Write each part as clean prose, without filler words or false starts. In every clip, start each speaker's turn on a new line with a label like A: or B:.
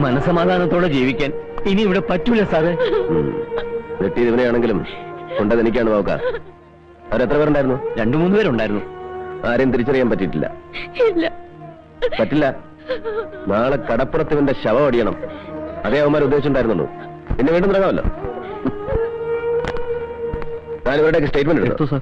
A: മനസമാധാനത്തോടെ ജീവിക്കാൻ ഇനി ഇവിടെ പറ്റൂല സാറേ.
B: വെട്ടിയവനെയാണെങ്കിലും കൊണ്ടത് എനിക്കാണ് നോക്ക. അവരെത്ര പേരുണ്ടായിരുന്നു?
A: 2-3 പേരുണ്ടായിരുന്നു.
B: ആരെയും തിരിച്ചറിയാൻ പറ്റിയിട്ടില്ല? പറ്റില്ല. നാളെ കടപ്പുറത്തിവന്റെ ശവം അടിയണം. അതേ അവന്മാർ ഉദ്ദേശിച്ചിട്ടുണ്ടായിരുന്നുള്ളൂ. പിന്നെ വീണ്ടും തുടങ്ങാമല്ലോ. ഞാനിവരുടെയൊക്കെ സ്റ്റേറ്റ്മെന്റ് എടുത്തു സാർ.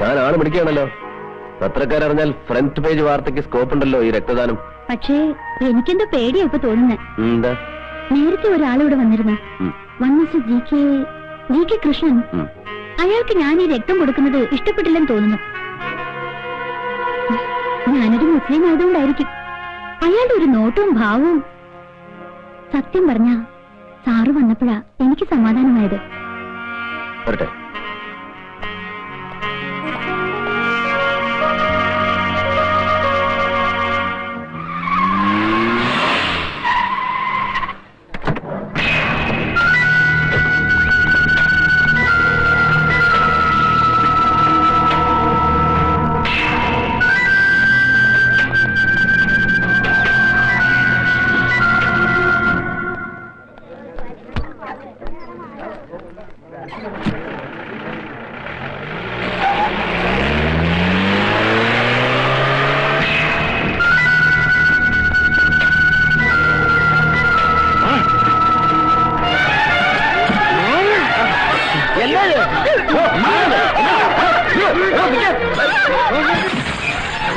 B: ഞാൻ ആള് പിടിക്കുകയാണല്ലോ. പത്രക്കാരറിഞ്ഞാൽ ഫ്രണ്ട് പേജ് വാർത്തയ്ക്ക് സ്കോപ്പ് ഉണ്ടല്ലോ ഈ രക്തദാനം.
C: പക്ഷേ എനിക്കെന്തോ പേടിയാ ഇപ്പൊ തോന്നുന്നത്.
B: എന്താ?
C: നേരത്തെ ഒരാളിവിടെ വന്നിരുന്നു. G K Krishnan. അയാൾക്ക് ഞാൻ ഈ രക്തം കൊടുക്കുന്നത് ഇഷ്ടപ്പെട്ടില്ലെന്ന് തോന്നുന്നു. ഞാനൊരു മുസ്ലിം ആയതുകൊണ്ടായിരിക്കും. അയാളുടെ ഒരു നോട്ടവും ഭാവവും. സത്യം പറഞ്ഞ സാറ് വന്നപ്പോഴാ എനിക്ക് സമാധാനമായത്.
B: വരട്ടെ.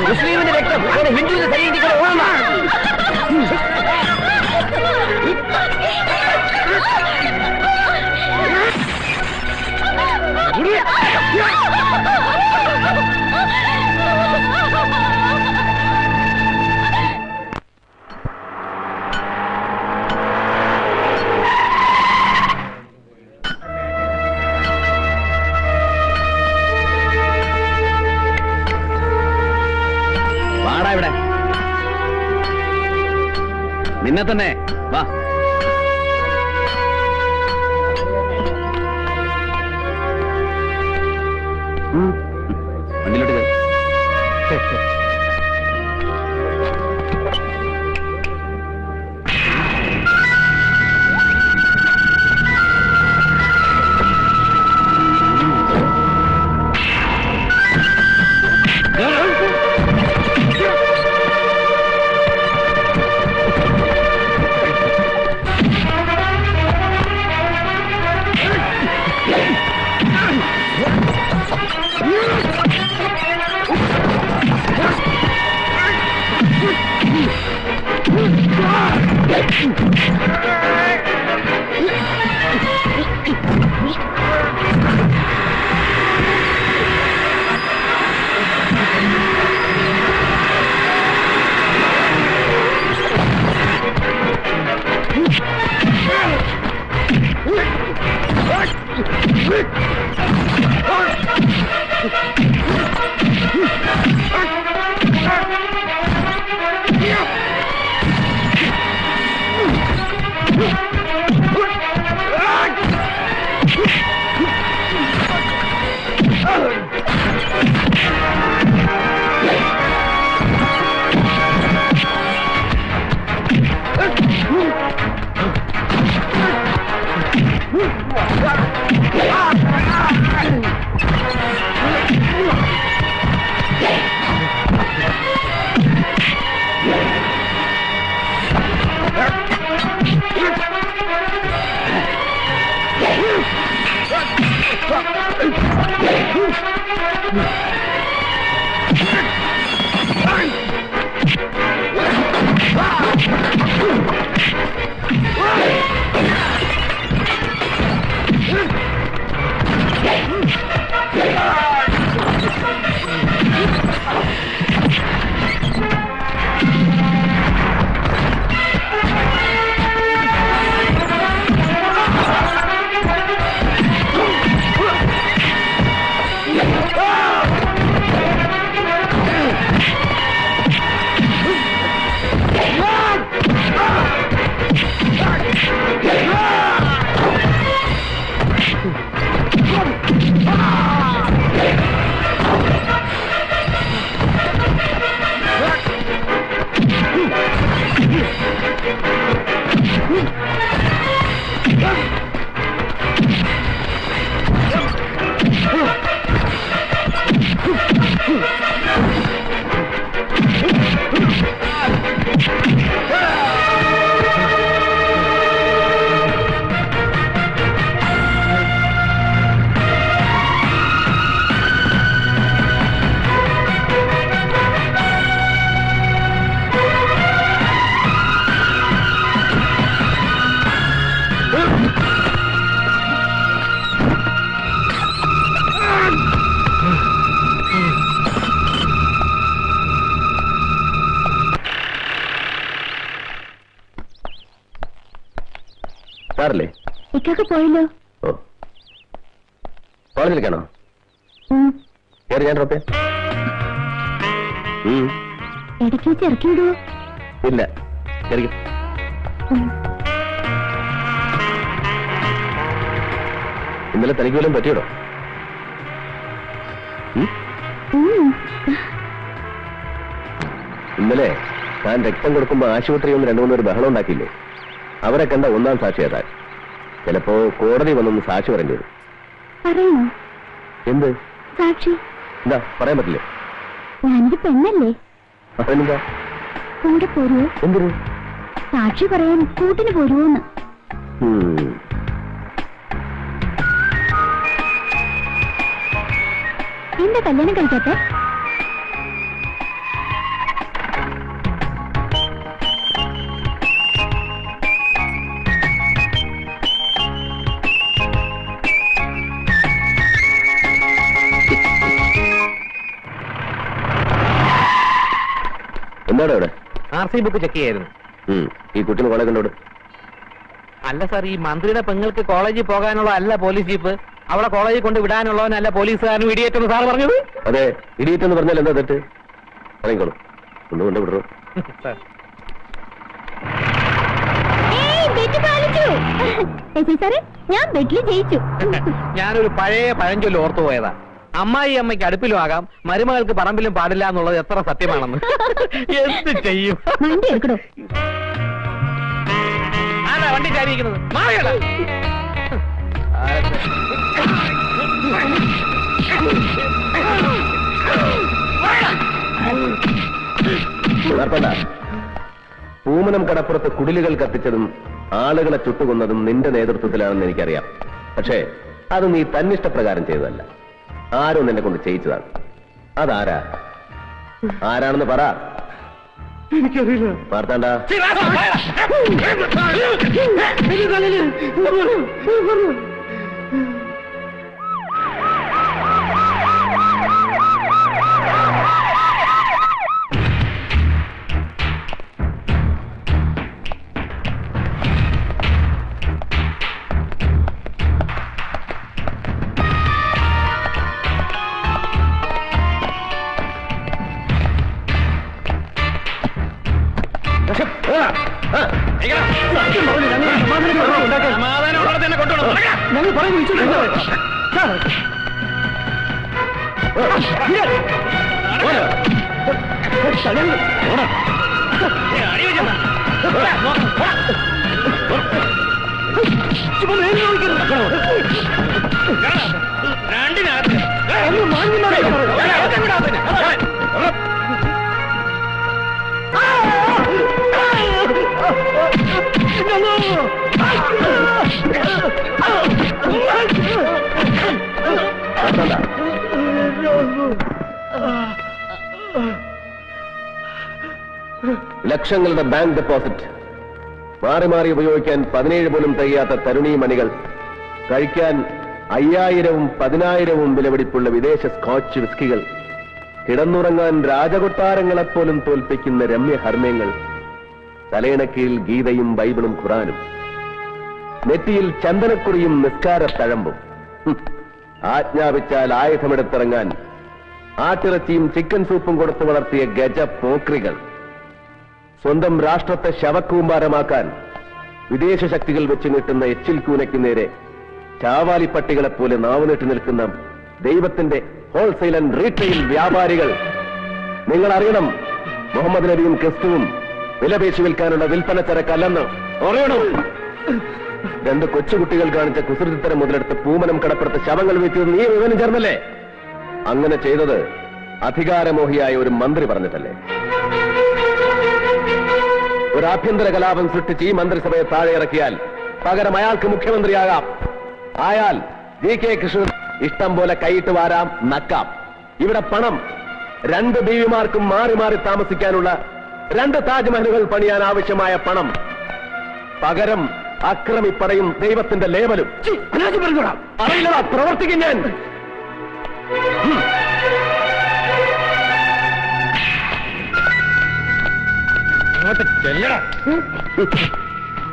B: മുസ്ലിമിന്റെ രക്തം ഹിന്ദുവിന്റെ ശരീരത്തിൽ നിന്നെ തന്നെ വാ. വണ്ടിയിലോട്ട് സാറില്ലേ?
C: ഇക്കൊക്കെ പോയല്ലോ.
B: ഓ, കോളേജിലേക്കാണോ? കയറി ഞാൻ ഡ്രോപ്പ് ചെയ്യാം.
C: ഇടയ്ക്ക് വെച്ച് ഇറക്കി വിടുവോ?
B: ഇല്ല, കയറിക്കും. ഇന്നലെ തനിക്ക് വല്ലതും പറ്റിയോടോ? ഇന്നലെ താൻ രക്തം കൊടുക്കുമ്പോ ആശുപത്രിയിൽ നിന്ന് 2-3 പേര് ബഹളം ഉണ്ടാക്കിയില്ലേ? അവരെ കണ്ട ഒന്നാം സാക്ഷി ഏതാ? ചിലപ്പോ കോടതി വന്നൊന്ന് സാക്ഷി പറയേണ്ടി വരും.
C: പറയണോ?
B: എന്ത്
C: സാക്ഷി?
B: എന്താ പറയാൻ പറ്റില്ലേ?
C: ഞാനൊരു പെണ്ണല്ലേ?
B: എന്താ
C: കൂടെ പോരുവോ?
B: എന്തിനു?
C: സാക്ഷി പറയാൻ കൂട്ടിന് പോരുവോന്ന്. എന്താ കല്യാണം കഴിക്കാത്ത?
B: എന്താണ് അവിടെ?
A: RC ബുക്ക് ചെക്ക് ചെയ്യായിരുന്നു.
B: ഈ കുട്ടിന് കോളേജ് കണ്ടോട്.
A: അല്ല സാർ, ഈ മന്ത്രിയുടെ പെങ്ങൾക്ക് കോളേജിൽ പോകാനുള്ള അല്ല പോലീസ് ജീപ്പ്, അവളെ കോളേജിൽ കൊണ്ട് വിടാനുള്ളവനല്ല പോലീസുകാരനും ഇടിയേറ്റെന്ന് സാർ പറഞ്ഞത്.
B: അതെ, ഇടിയേറ്റെന്ന് പറഞ്ഞാൽ എന്താ തെറ്റ്? ഇറങ്ങിക്കോളൂ, ഒന്നുകൊണ്ട് വിടറോ.
C: ഞാൻ ബെറ്റിൽ ജയിച്ചു.
A: ഞാനൊരു പഴയ പഴഞ്ചൊല്ല് ഓർത്തു പോയതാ. അമ്മായി അമ്മയ്ക്ക് അടുപ്പിലും ആകാം, മരുമകൾക്ക് പറമ്പിലും പാടില്ല എന്നുള്ളത് എത്ര സത്യമാണെന്ന്. എന്ത് ചെയ്യും?
C: വണ്ടി എടുക്കണോ?
A: ആരാ വണ്ടി ചാരിയിരിക്കുന്നത്? മാറിയടാ.
B: പൂമനം കടപ്പുറത്ത് കുടിലുകൾ കത്തിച്ചതും ആളുകളെ ചുട്ടുകൊന്നതും നിന്റെ നേതൃത്വത്തിലാണെന്ന് എനിക്കറിയാം. പക്ഷേ അത് നീ തന്നിഷ്ടപ്രകാരം ചെയ്തതല്ല, ആരോ നിന്നെ കൊണ്ട് ചെയ്യിച്ചതാണ്. അതാരാ? ആരാണെന്ന് പറ.
A: എനിക്കറിയില്ല.
B: വാർത്താണ്ട. ലക്ഷങ്ങളുടെ ബാങ്ക് ഡെപ്പോസിറ്റ്, മാറി മാറി ഉപയോഗിക്കാൻ 17 പോലും തികയാത്ത തരുണീ മണികൾ, കഴിക്കാൻ 5000-ഉം 10,000-ഉം വിലപിടിപ്പുള്ള വിദേശ സ്കോച്ച് വിസ്കികൾ, കിടന്നുറങ്ങാൻ രാജകൊട്ടാരങ്ങളെപ്പോലും തോൽപ്പിക്കുന്ന രമ്യഹർമ്മ്യങ്ങൾ, തലയിണക്കീഴിൽ ഗീതയും ബൈബിളും ഖുറാനും, നെറ്റിയിൽ ചന്ദനക്കുറിയും നിസ്കാരത്തഴമ്പും, ആജ്ഞാപിച്ചാൽ ആയുധമെടുത്തിറങ്ങാൻ ആട്ടിറച്ചിയും ചിക്കൻ സൂപ്പും കൊടുത്തു വളർത്തിയ ഗജ പോക്രികൾ, സ്വന്തം രാഷ്ട്രത്തെ ശവക്കൂമ്പാരമാക്കാൻ വിദേശ ശക്തികൾ വെച്ച് നീട്ടുന്ന എച്ചിൽ കൂനയ്ക്ക് നേരെ ചാവാലിപ്പട്ടികളെപ്പോലെ നാവുനീട്ടി നിൽക്കുന്ന ദൈവത്തിന്റെ ഹോൾസെയിൽ ആൻഡ് റീറ്റെയിൽ വ്യാപാരികൾ. നിങ്ങൾ അറിയണം, മുഹമ്മദ് നബിയും ക്രിസ്തുവും വിലപേശി വിൽക്കാനുള്ള വിൽപ്പന ചരക്കല്ലെന്ന് അറിയണം. 2 കൊച്ചുകുട്ടികൾ കാണിച്ച കുസൃതിത്തരം മുതലെടുത്ത് പൂമനം കടപ്പുറത്ത് ശവങ്ങൾ വീഴ്ത്തിയത് നീ വിവരം ചേർന്നല്ലേ? അങ്ങനെ ചെയ്തത് അധികാരമോഹിയായ ഒരു മന്ത്രി പറഞ്ഞിട്ടല്ലേ? ഒരു ആഭ്യന്തര കലാപം സൃഷ്ടിച്ച് ഈ മന്ത്രിസഭയെ താഴെ ഇറക്കിയാൽ പകരം അയാൾക്ക് മുഖ്യമന്ത്രിയാകാം. ആയാൽ GK കൃഷ്ണൻ ഇഷ്ടം പോലെ കൈയിട്ട് വാരാം, നക്കാം. ഇവിടെ പണം 2 ബീവിമാർക്കും മാറി മാറി താമസിക്കാനുള്ള 2 താജ്മഹലുകൾ പണിയാൻ ആവശ്യമായ പണം. പകരം അക്രമിപ്പടയും ദൈവത്തിന്റെ ലേവലും. അറിയില്ലടാ, പ്രവർത്തിക്കും ഞാൻ.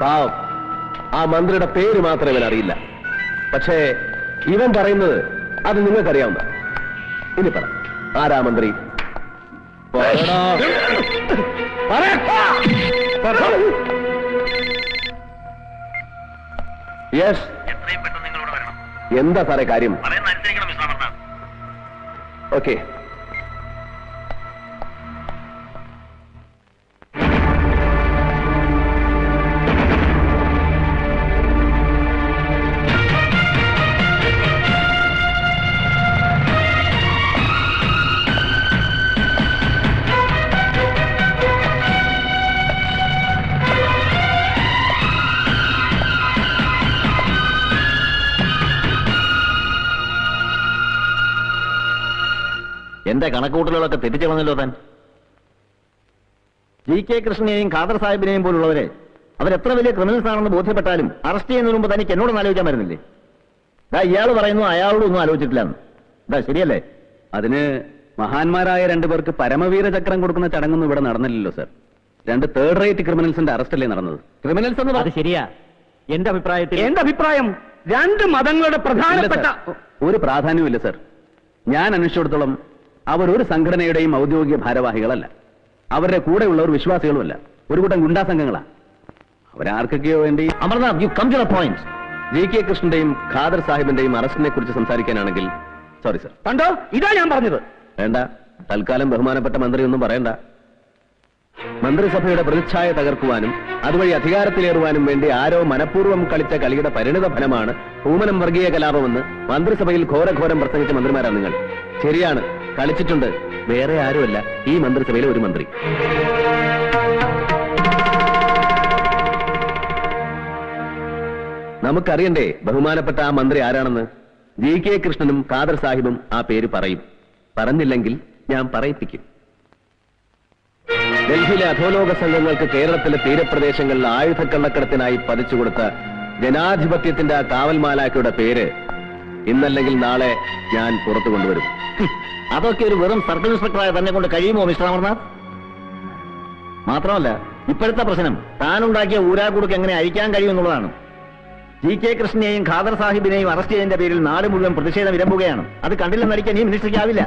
B: പാവം ആ മന്ത്രിയുടെ പേര് മാത്രമേ ഇവൻ അറിയില്ല. പക്ഷേ ഇവൻ പറയുന്നത് അത് നിങ്ങൾക്കറിയാവുന്ന. ഇനി പറ, ആരാ മന്ത്രി? യെസ്, എന്താ സാറേ കാര്യം? ഓക്കെ.
D: എന്റെ കണക്കൂട്ടലുകളൊക്കെ തെറ്റിച്ചളഞ്ഞല്ലോ താൻ. GK കൃഷ്ണനെയും ഖാദർ സാഹിബിനെയും പോലുള്ളവരെ അവരെത്ര വലിയ ക്രിമിനൽസ് ആണെന്ന് ബോധ്യപ്പെട്ടാലും അറസ്റ്റ് ചെയ്യുന്നതിന് മുമ്പ് തനിക്ക് എന്നോടൊന്നും ആലോചിക്കാൻ വരുന്നില്ലേ? ഇയാൾ പറയുന്നു അയാളോടൊന്നും ആലോചിച്ചിട്ടില്ലെന്ന്. ശരിയല്ലേ?
A: അതിന് മഹാന്മാരായ രണ്ടുപേർക്ക് പരമവീര ചക്രം കൊടുക്കുന്ന ചടങ്ങൊന്നും ഇവിടെ നടന്നില്ലല്ലോ സർ. 2 തേർഡ് റേറ്റ് ക്രിമിനൽസിന്റെ അറസ്റ്റല്ലേ നടന്നത്? ക്രിമിനൽസ് എന്ന് അത് ശരിയാ. എന്റെ അഭിപ്രായം 2 മതങ്ങളുടെ പ്രധാനപ്പെട്ട ഒരു പ്രാധാന്യമില്ല സർ. ഞാൻ അന്വേഷിച്ചിടത്തോളം അവർ ഒരു സംഘടനയുടെയും ഔദ്യോഗിക ഭാരവാഹികളല്ല. അവരുടെ കൂടെയുള്ളവർ വിശ്വാസികളുമല്ല. ഒരു കൂട്ടം ഗുണ്ടാ സംഘങ്ങളാ. അവരാർക്കൊക്കെയോ വേണ്ടി.
D: Amarnath, you come to the point.
B: GK കൃഷ്ണന്റെയും ഖാദർ സാഹിബിന്റെയും അറസ്റ്റിനെ കുറിച്ച് സംസാരിക്കാനാണെങ്കിൽ സോറി സർ.
A: കണ്ടോ, ഇതാ ഞാൻ പറഞ്ഞത്.
B: വേണ്ട, തൽക്കാലം ബഹുമാനപ്പെട്ട മന്ത്രി ഒന്നും പറയണ്ട. മന്ത്രിസഭയുടെ പ്രതിച്ഛായ തകർക്കുവാനും അതുവഴി അധികാരത്തിലേറുവാനും വേണ്ടി ആരോ മനഃപൂർവ്വം കളിച്ച കളിയുടെ പരിണിത ഫലമാണ് പൂമനം വർഗീയ കലാപമെന്ന് മന്ത്രിസഭയിൽ ഘോരഘോരം പ്രസംഗിച്ച മന്ത്രിമാരാണ് നിങ്ങൾ. ശരിയാണ്, കളിച്ചിട്ടുണ്ട്. വേറെ ആരുമല്ല, ഈ മന്ത്രിസഭയിലെ ഒരു മന്ത്രി. നമുക്കറിയണ്ടേ ബഹുമാനപ്പെട്ട ആ മന്ത്രി ആരാണെന്ന്? GK കൃഷ്ണനും ഖാദർ സാഹിബും ആ പേര് പറയും. പറഞ്ഞില്ലെങ്കിൽ ഞാൻ പറയിപ്പിക്കും. ഡൽഹിയിലെ അധോലോക സംഘങ്ങൾക്ക് കേരളത്തിലെ തീരപ്രദേശങ്ങളിൽ ആയുധക്കള്ളക്കടത്തിനായി പതിച്ചുകൊടുത്ത ജനാധിപത്യത്തിന്റെ ആ കാവൽമാലാക്കയുടെ പേര് ഇന്നല്ലെങ്കിൽ നാളെ ഞാൻ പുറത്തു കൊണ്ടുവരും.
D: അതൊക്കെ ഒരു വെറും സർക്കിൾ ഇൻസ്പെക്ടറായ തന്നെ കൊണ്ട് കഴിയുമോ മിസ്റ്റർ അമർനാഥ്? മാത്രമല്ല, ഇപ്പോഴത്തെ പ്രശ്നം താനുണ്ടാക്കിയ ഊരാക്കുടുക്ക് എങ്ങനെ അഴിക്കാൻ കഴിയുമെന്നുള്ളതാണ്. GK കൃഷ്ണനെയും ഖാദർ സാഹിബിനെയും അറസ്റ്റ് ചെയ്തതിന്റെ പേരിൽ നാട് മുഴുവൻ പ്രതിഷേധം ഇരമ്പുകയാണ്. അത് കണ്ടില്ലെന്നടിക്കാൻ ഈ മിനിസ്റ്ററിക്കാവില്ല.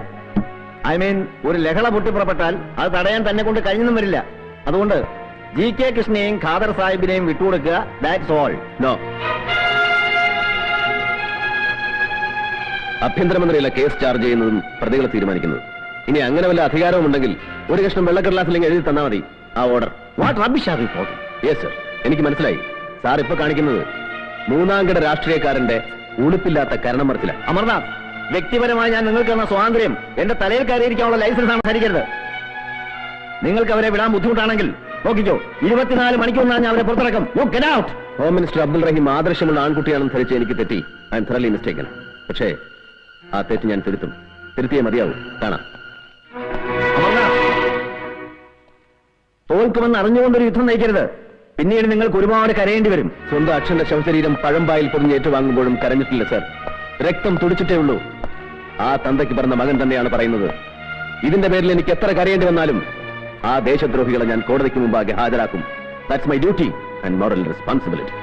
D: ഒരു ലഹള പൊട്ടിപ്പുറപ്പെട്ടാൽ അത് തടയാൻ തന്നെ കൊണ്ട് കഴിഞ്ഞൊന്നും വരില്ല. അതുകൊണ്ട് GK കൃഷ്ണനെയും ഖാദർ സാഹിബിനെയും വിട്ടുകൊടുക്കുക. That's all.
B: നോ. ആഭ്യന്തരമന്ത്രിയല്ല കേസ് ചാർജ് ചെയ്യുന്നതും പ്രതികളെ തീരുമാനിക്കുന്നത്. ഇനി അങ്ങനെ വല്ല അധികാരവും ഉണ്ടെങ്കിൽ ഒരു കഷ്ണം വെള്ളക്കടലാസിലേക്ക് എഴുതി തന്നാൽ മതി ആ order.
D: What rubbish are you talking?
B: Yes sir, എനിക്ക് മനസ്സിലായി. സാർ ഇപ്പൊ കാണിക്കുന്നത് 3ാംകിട രാഷ്ട്രീയക്കാരന്റെ ഉളുപ്പില്ലാത്ത കരണം മറച്ചില്ല.
D: അമർനാഥ്, വ്യക്തിപരമായി ഞാൻ നിങ്ങൾക്ക് തന്ന സ്വാതന്ത്ര്യം എന്റെ തലയിൽ കയറിയിരിക്കാനുള്ള ലൈസൻസ് ആണ് ധരിക്കരുത്. നിങ്ങൾക്ക് അവരെ വിടാൻ ബുദ്ധിമുട്ടാണെങ്കിൽ നോക്കിക്കോ, 24 മണിക്കൂറിനാണ് ഞാൻ അവരെ പുറത്തിറക്കും. You get out.
B: Home minister Abdul Rahim ആദർശമുള്ള ആൺകുട്ടിയാണെന്ന് ധരിച്ച് എനിക്ക് തെറ്റി. I am thoroughly mistaken. പക്ഷേ ആ തെറ്റ് ഞാൻ തിരുത്തിയേ മതിയാവും. കാണാം.
D: തോൽക്കുമെന്ന് അറിഞ്ഞുകൊണ്ടൊരു യുദ്ധം നയിക്കരുത്. പിന്നീട് നിങ്ങൾക്ക് ഒരുപാട് കരയേണ്ടി വരും.
B: സ്വന്തം അച്ഛന്റെ ശവശരീരം പഴമ്പായിൽ പൊതിഞ്ഞ് ഏറ്റുവാങ്ങുമ്പോഴും കരഞ്ഞിട്ടില്ല സർ. രക്തം തുടിച്ചിട്ടേ ഉള്ളൂ. ആ തന്തയ്ക്ക് പറഞ്ഞ മകൻ തന്നെയാണ് പറയുന്നത്. ഇതിന്റെ പേരിൽ എനിക്ക് എത്ര കരയേണ്ടി വന്നാലും ആ ദേശദ്രോഹികളെ ഞാൻ കോടതിക്ക് മുമ്പാകെ ഹാജരാക്കും. That's my duty and moral responsibility.